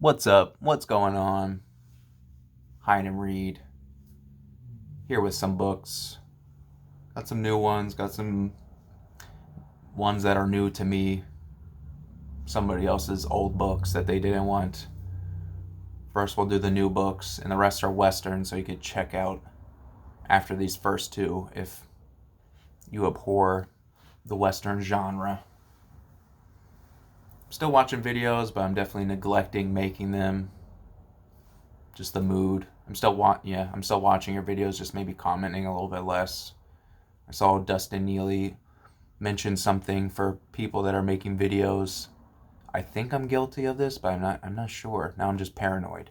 What's up? What's going on? Hide and read. Here with some books. Got some new ones, got some ones that are new to me. Somebody else's old books that they didn't want. First, we'll do the new books, and the rest are Western, so you could check out after these first two if you abhor the Western genre. I'm still watching videos, but I'm definitely neglecting making them. Just the mood. I'm still watching your videos, just maybe commenting a little bit less. I saw Dustin Neely mention something for people that are making videos. I think I'm guilty of this, but I'm not sure. Now I'm just paranoid.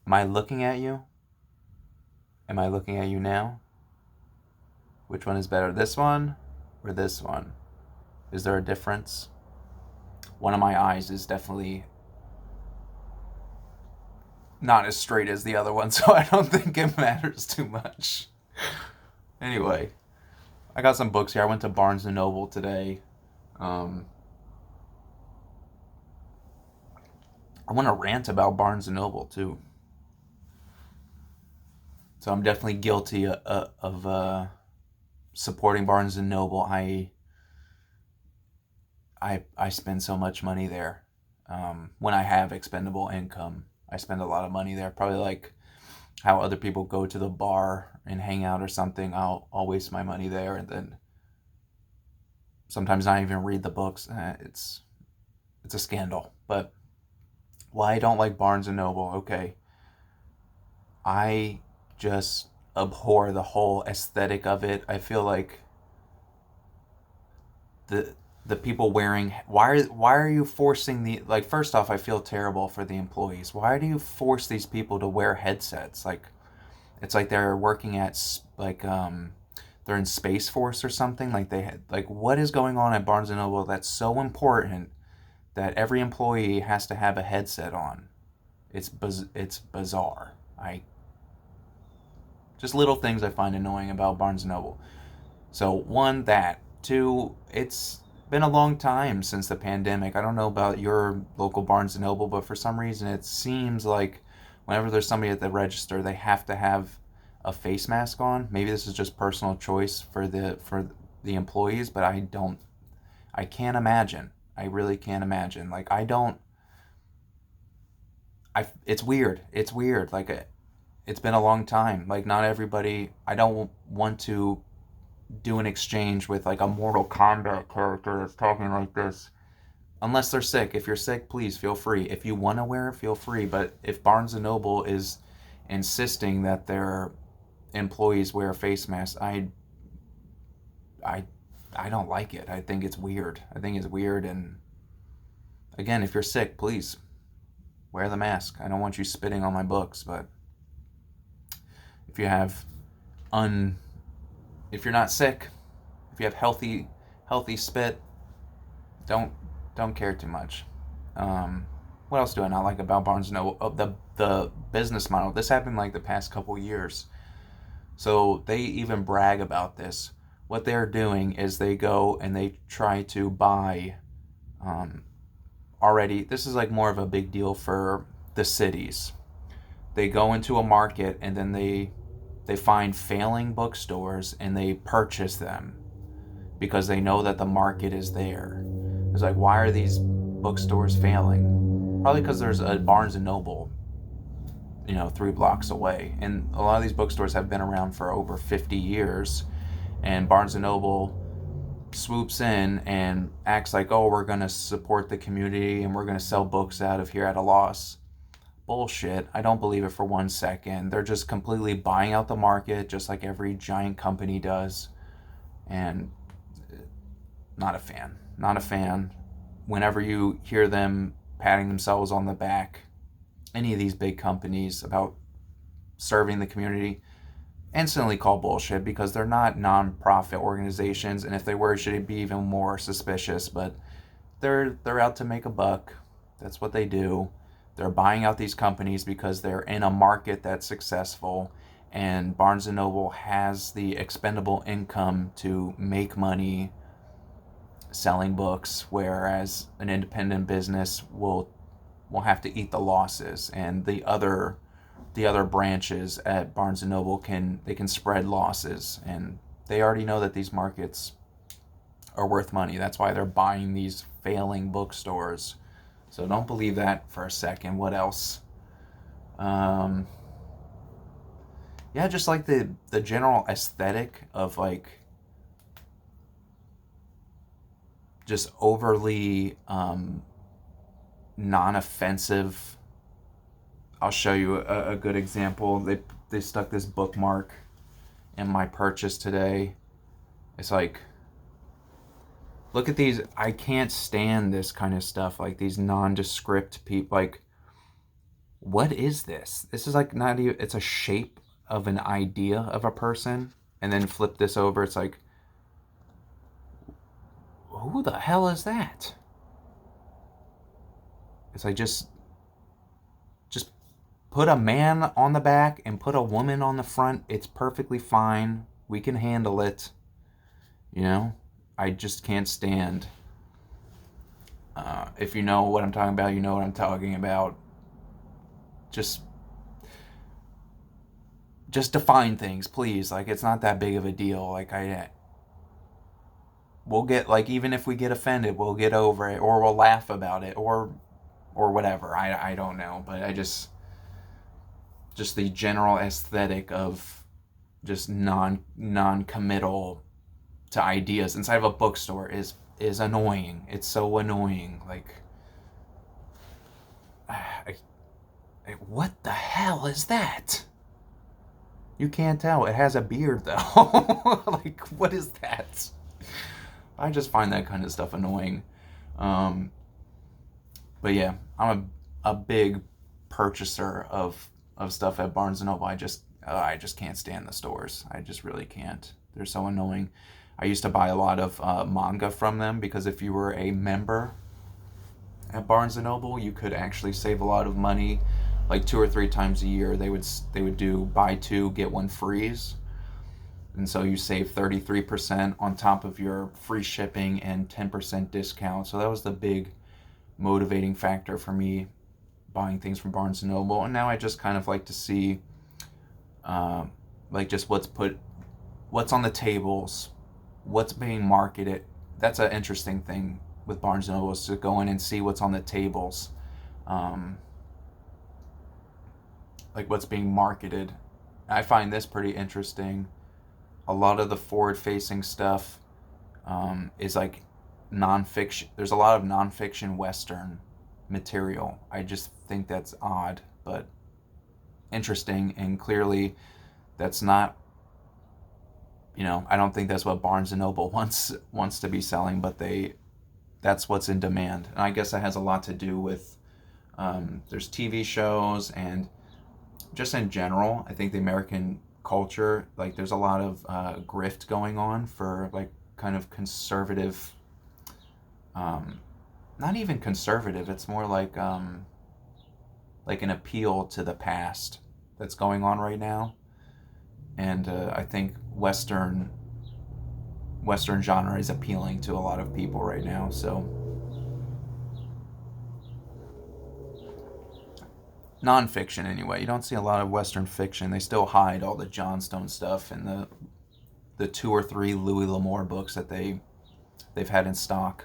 Am I looking at you? Am I looking at you now? Which one is better? This one or this one? Is there a difference? One of my eyes is definitely not as straight as the other one, so I don't think it matters too much. Anyway, I got some books here. I went to Barnes and Noble today. I want to rant about Barnes and Noble too. So I'm definitely guilty of supporting Barnes and Noble. I spend so much money there. When I have expendable income, I spend a lot of money there. Probably like how other people go to the bar and hang out or something. I'll waste my money there, and then sometimes not even read the books. It's a scandal. But why I don't like Barnes and Noble? Okay, I just abhor the whole aesthetic of it. I feel like the people wearing why are you forcing the like first off I feel terrible for the employees. Why do you force these people to wear headsets? Like it's like they're working at they're in Space Force or something. Like they had like what is going on at Barnes and Noble that's so important that every employee has to have a headset on? It's bizarre. I just little things I find annoying about Barnes and Noble. So one, that. Two, it's been a long time since the pandemic. I don't know about your local Barnes and Noble, but for some reason it seems like whenever there's somebody at the register, they have to have a face mask on. Maybe this is just personal choice for the employees, but I can't imagine. I really can't imagine. Like I don't I it's weird. It's weird. It's been a long time. Like not everybody. I don't want to do an exchange with like a Mortal Kombat character that's talking like this. Unless they're sick. If you're sick, please feel free. If you want to wear it, feel free. But if Barnes and Noble is insisting that their employees wear face masks, I I don't like it. I think it's weird. I think it's weird. And again, if you're sick, please wear the mask. I don't want you spitting on my books, but if you have un if you're not sick, if you have healthy spit, don't don't care too much. What else do I not like about Barnes and Noble? Oh, the business model. This happened like the past couple years, so they even brag about this. What they're doing is they go and they try to buy. Already, this is like more of a big deal for the cities. They go into a market and then they find failing bookstores and they purchase them because they know that the market is there. It's like, why are these bookstores failing? Probably because there's a Barnes and Noble, 3 blocks away. And a lot of these bookstores have been around for over 50 years. And Barnes and Noble swoops in and acts like, oh, we're going to support the community and we're going to sell books out of here at a loss. Bullshit. I don't believe it for 1 second. They're just completely buying out the market just like every giant company does. And not a fan. Not a fan. Whenever you hear them patting themselves on the back, any of these big companies about serving the community, instantly call bullshit because they're not non-profit organizations, and if they were, should be even more suspicious. But they're out to make a buck. That's what they do. They're buying out these companies because they're in a market that's successful, and Barnes and Noble has the expendable income to make money selling books, whereas an independent business will will have to eat the losses, and the other branches at Barnes and Noble can spread losses, and they already know that these markets are worth money. That's why they're buying these failing bookstores. So don't believe that for a second. What else? Um, yeah, just like the general aesthetic of like just overly non-offensive. I'll show you a good example. They stuck this bookmark in my purchase today. It's like, look at these. I can't stand this kind of stuff. Like these nondescript people. Like, what is this? This is like not even. It's a shape of an idea of a person, and then flip this over. It's like, who the hell is that? It's like just put a man on the back and put a woman on the front. It's perfectly fine. We can handle it. You know, I just can't stand. If you know what I'm talking about, you know what I'm talking about. Just define things, please. Like, it's not that big of a deal. Like, we'll get, like, even if we get offended, we'll get over it, or we'll laugh about it, or whatever. I don't know, but I just the general aesthetic of just non-committal to ideas inside of a bookstore is annoying. It's so annoying. Like, what the hell is that? You can't tell. It has a beard though. Like, what is that? I just find that kind of stuff annoying. But yeah, I'm a big purchaser of stuff at Barnes and Noble. I just can't stand the stores. I just really can't. They're so annoying. I used to buy a lot of manga from them because if you were a member at Barnes and Noble, you could actually save a lot of money. Like 2 or 3 times a year, they would do buy 2 get 1 frees, and so you save 33% on top of your free shipping and 10% discount. So that was the big motivating factor for me buying things from Barnes and Noble. And now I just kind of like to see, like just what's on the tables, what's being marketed. That's an interesting thing with Barnes and Noble, is to go in and see what's on the tables, like what's being marketed. I find this pretty interesting. A lot of the forward-facing stuff is like nonfiction. There's a lot of nonfiction Western material. I just think that's odd, but interesting, and clearly that's not, I don't think that's what Barnes and Noble wants to be selling, but that's what's in demand. And I guess that has a lot to do with there's TV shows, and just in general, I think the American culture, like there's a lot of grift going on for like kind of conservative, not even conservative, it's more like an appeal to the past that's going on right now. And I think Western genre is appealing to a lot of people right now. So nonfiction anyway. You don't see a lot of Western fiction. They still hide all the Johnstone stuff and the 2 or 3 Louis L'Amour books that they've had in stock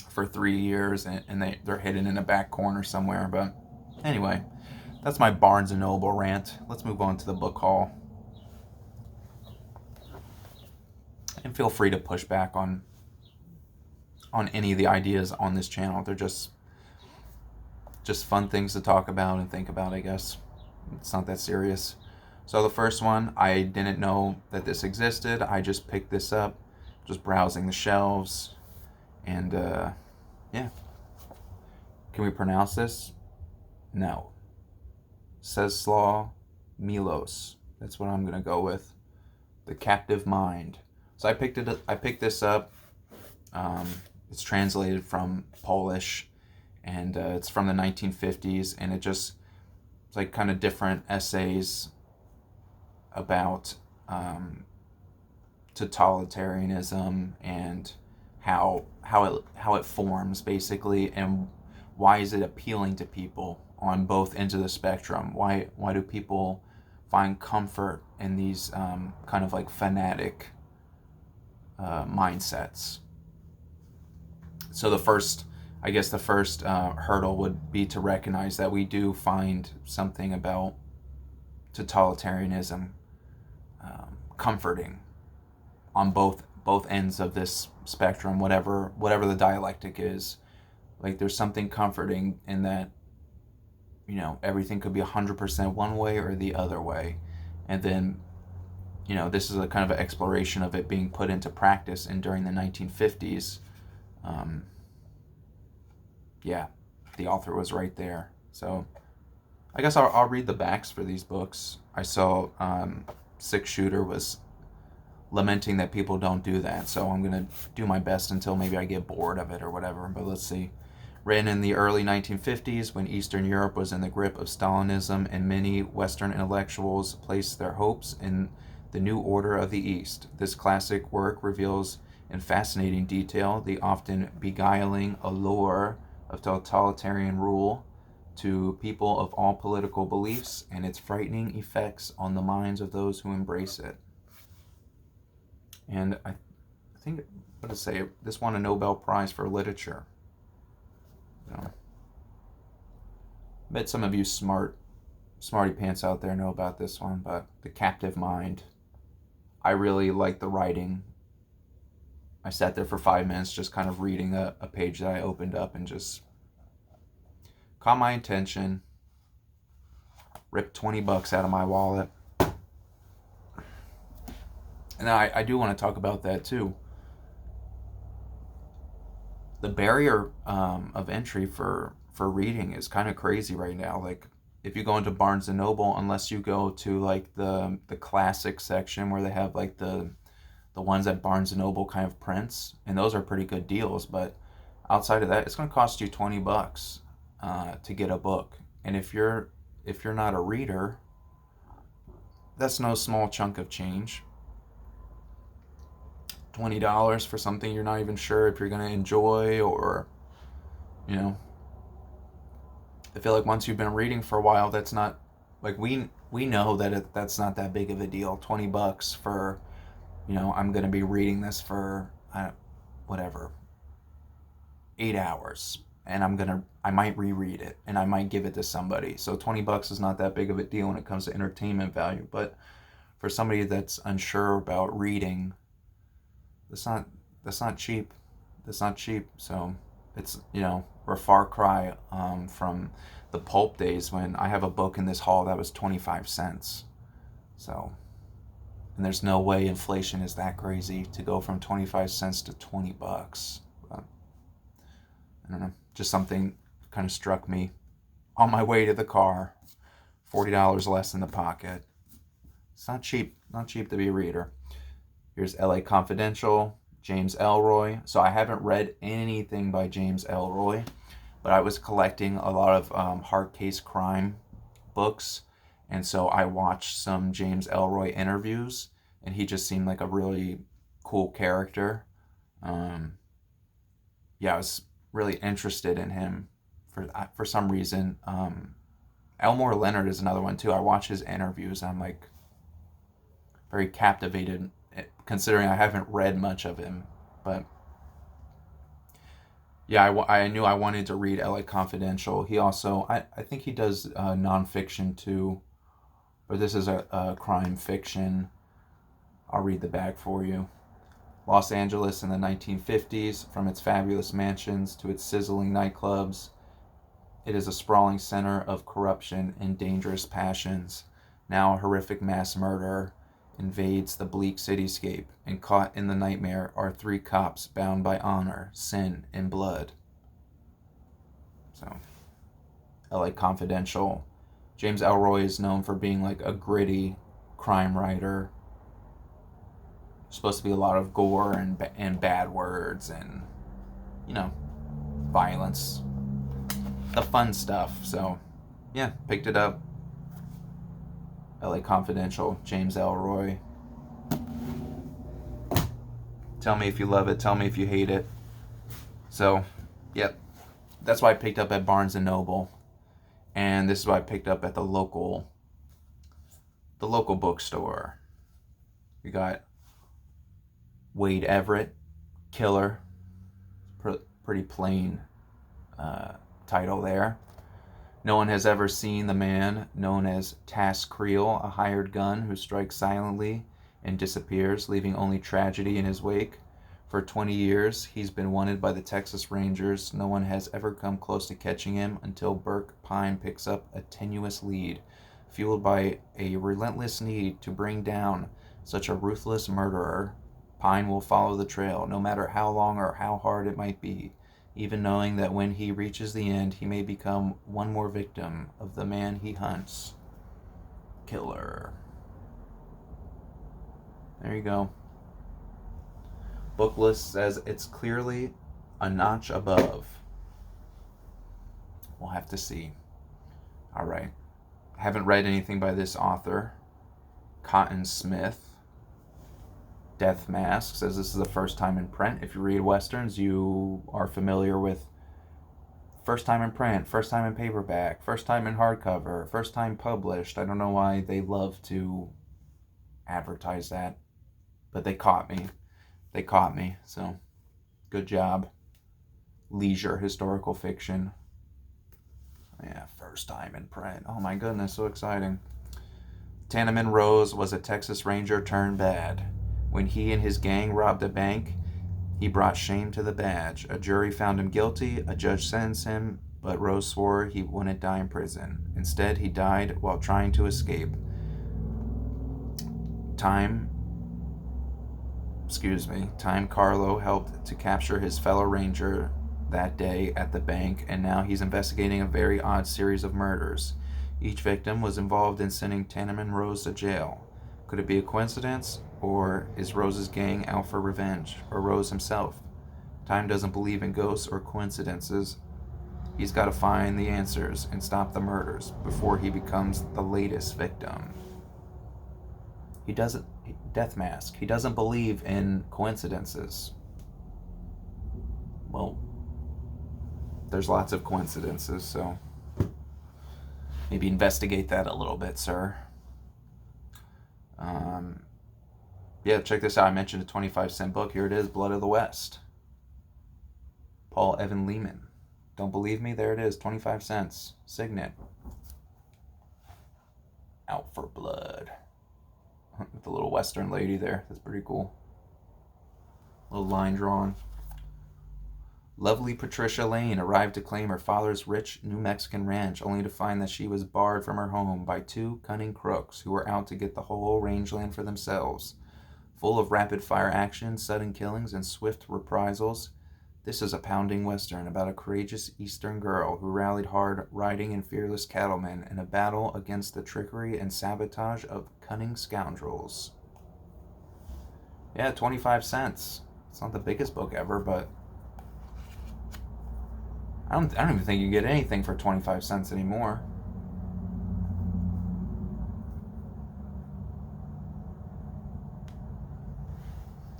for 3 years, and they're hidden in a back corner somewhere. But anyway, that's my Barnes and Noble rant. Let's move on to the book haul. And feel free to push back on any of the ideas on this channel. They're just fun things to talk about and think about, I guess. It's not that serious. So the first one, I didn't know that this existed. I just picked this up, just browsing the shelves, and yeah. Can we pronounce this? No. Czeslaw Milos. That's what I'm gonna go with. The Captive Mind. So I picked this up. It's translated from Polish, and it's from the 1950s, and it's like kind of different essays about totalitarianism and how it forms basically, and why is it appealing to people on both ends of the spectrum? Why do people find comfort in these kind of like fanatic mindsets? So the first hurdle would be to recognize that we do find something about totalitarianism comforting on both ends of this spectrum, whatever the dialectic is. Like, there's something comforting in that, everything could be 100% one way or the other way. And then, this is a kind of an exploration of it being put into practice. And during the 1950s, the author was right there. So I guess I'll read the backs for these books. I saw Six Shooter was lamenting that people don't do that, so I'm going to do my best until maybe I get bored of it or whatever, but let's see. Written in the early 1950s, when Eastern Europe was in the grip of Stalinism and many Western intellectuals placed their hopes in the new order of the East, this classic work reveals in fascinating detail the often beguiling allure of totalitarian rule to people of all political beliefs and its frightening effects on the minds of those who embrace it. And I think, what to say, this won a Nobel Prize for Literature. So, I bet some of you smarty pants out there know about this one, but The Captive Mind. I really like the writing. I sat there for 5 minutes just kind of reading a page that I opened up and just caught my attention. Ripped $20 out of my wallet. And I do want to talk about that too. The barrier of entry for reading is kind of crazy right now. Like, if you go into Barnes & Noble, unless you go to like the classic section where they have like the ones that Barnes & Noble kind of prints, and those are pretty good deals, but outside of that, it's going to cost you $20 to get a book. And if you're not a reader, that's no small chunk of change. $20 for something you're not even sure if you're going to enjoy, or, I feel like once you've been reading for a while, that's not, like, we know that that's not that big of a deal. $20 for, I'm going to be reading this for, 8 hours, and I might reread it, and I might give it to somebody. So $20 is not that big of a deal when it comes to entertainment value. But for somebody that's unsure about reading, that's not cheap. That's not cheap. So it's, we're a far cry from the pulp days when I have a book in this haul that was 25 cents. So, and there's no way inflation is that crazy to go from 25 cents to $20. But, I don't know, just something kind of struck me on my way to the car. $40 less in the pocket. It's not cheap to be a reader. Here's LA Confidential, James Ellroy. So I haven't read anything by James Ellroy, but I was collecting a lot of hard case crime books, and so I watched some James Ellroy interviews, and he just seemed like a really cool character. I was really interested in him for some reason. Elmore Leonard is another one too. I watch his interviews, and I'm like very captivated, considering I haven't read much of him. But I knew I wanted to read LA Confidential. He also, I think he does nonfiction too, but this is a crime fiction. I'll read the back for you. Los Angeles in the 1950s, from its fabulous mansions to its sizzling nightclubs, it is a sprawling center of corruption and dangerous passions. Now a horrific mass murder invades the bleak cityscape, and caught in the nightmare are 3 cops bound by honor, sin, and blood. So, LA Confidential. James Ellroy is known for being like a gritty crime writer. Supposed to be a lot of gore and bad words and, violence. The fun stuff. So, picked it up. LA Confidential, James Ellroy. Tell me if you love it. Tell me if you hate it. So, that's why I picked up at Barnes and Noble, and this is what I picked up at the local bookstore. We got Wade Everett, Killer, pretty plain title there. No one has ever seen the man known as Task Creel, a hired gun who strikes silently and disappears, leaving only tragedy in his wake. For 20 years, he's been wanted by the Texas Rangers. No one has ever come close to catching him until Burke Pine picks up a tenuous lead, fueled by a relentless need to bring down such a ruthless murderer. Pine will follow the trail, no matter how long or how hard it might be, even knowing that when he reaches the end, he may become one more victim of the man he hunts. Killer. There you go. Book list says it's clearly a notch above. We'll have to see. All right. Haven't read anything by this author. Cotton Smith. Death Mask says this is the first time in print. If you read Westerns, you are familiar with first time in print, first time in paperback, first time in hardcover, first time published. I don't know why they love to advertise that, but they caught me. So good job. Leisure historical fiction. Yeah, first time in print. Oh my goodness, so exciting. Tanneman Rose was a Texas Ranger turned bad. When he and his gang robbed a bank, he brought shame to the badge. A jury found him guilty, a judge sentenced him, but Rose swore he wouldn't die in prison. Instead, he died while trying to escape. Time Carlo helped to capture his fellow ranger that day at the bank, and now he's investigating a very odd series of murders. Each victim was involved in sending Tanneman Rose to jail. Could it be a coincidence, or is Rose's gang out for revenge, or Rose himself? Time doesn't believe in ghosts or coincidences. He's got to find the answers and stop the murders before he becomes the latest victim. Death Mask. He doesn't believe in coincidences. Well, there's lots of coincidences, so maybe investigate that a little bit, sir. Yeah, check this out. I mentioned a 25-cent book. Here it is, Blood of the West. Paul Evan Lehman. Don't believe me? There it is, 25 cents. Signet. Out for blood. With the little Western lady there. That's pretty cool. Little line drawn. Lovely Patricia Lane arrived to claim her father's rich New Mexican ranch, only to find that she was barred from her home by two cunning crooks who were out to get the whole rangeland for themselves. Full of rapid-fire action, sudden killings, and swift reprisals, this is a pounding Western about a courageous Eastern girl who rallied hard riding and fearless cattlemen in a battle against the trickery and sabotage of cunning scoundrels. Yeah, 25 cents. It's not the biggest book ever, but I don't even think you get anything for 25 cents anymore.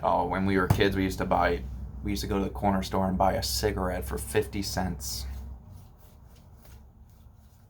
Oh, when we were kids, we used to go to the corner store and buy a cigarette for 50 cents.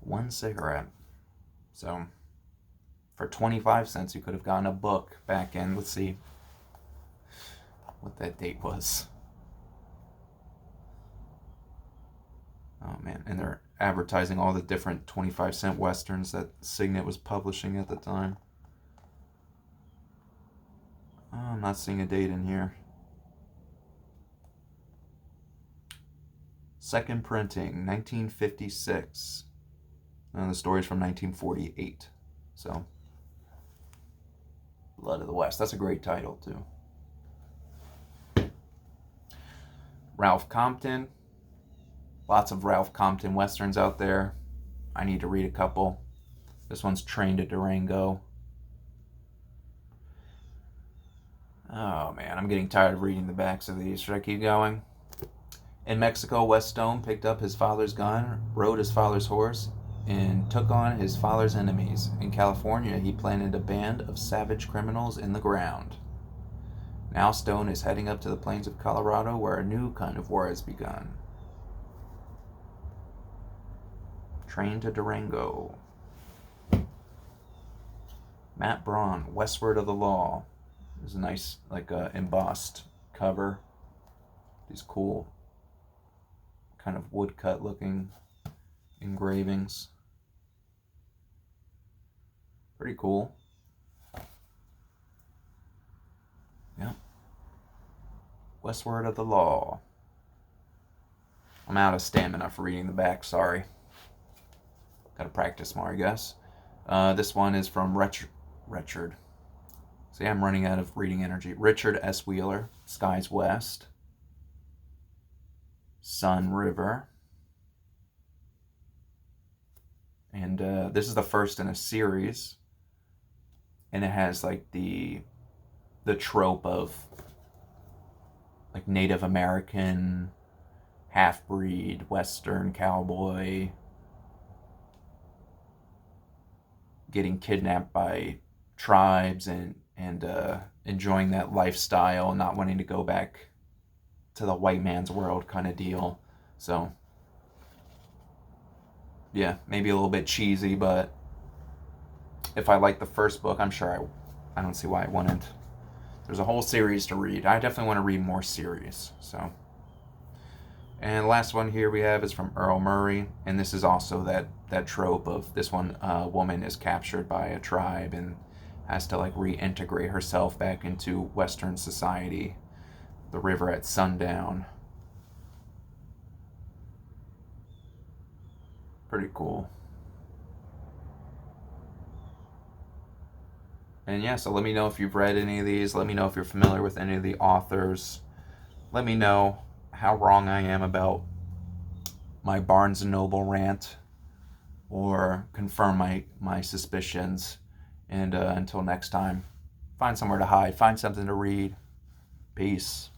One cigarette. So, for 25 cents, you could have gotten a book back in, let's see what that date was. Oh man, and they're advertising all the different 25-cent Westerns that Signet was publishing at the time. Oh, I'm not seeing a date in here. Second printing, 1956. And the story's from 1948. So, Blood of the West. That's a great title, too. Ralph Compton. Lots of Ralph Compton Westerns out there. I need to read a couple. This one's Train to Durango. Oh man, I'm getting tired of reading the backs of these. Should I keep going? In Mexico, West Stone picked up his father's gun, rode his father's horse, and took on his father's enemies. In California, he planted a band of savage criminals in the ground. Now Stone is heading up to the plains of Colorado, where a new kind of war has begun. Train to Durango. Matt Braun, Westward of the Law. There's a nice, like, embossed cover. These cool, kind of woodcut looking engravings. Pretty cool. Yeah. Westward of the Law. I'm out of stamina for reading the back, sorry. Gotta practice more, I guess. This one is from Richard. See, I'm running out of reading energy. Richard S. Wheeler, Skies West. Sun River. And this is the first in a series. And it has like the trope of like Native American, half-breed, Western cowboy getting kidnapped by tribes and enjoying that lifestyle and not wanting to go back to the white man's world kind of deal. So yeah, maybe a little bit cheesy, but if I like the first book, I'm sure I don't see why I wouldn't. There's a whole series to read. I definitely want to read more series. So, and the last one here we have is from Earl Murray, and this is also that trope of this one woman is captured by a tribe and has to like reintegrate herself back into Western society. The River at Sundown. Pretty cool. And yeah, so let me know if you've read any of these. Let me know if you're familiar with any of the authors. Let me know how wrong I am about my Barnes & Noble rant, or confirm my suspicions. And until next time, find somewhere to hide, find something to read. Peace.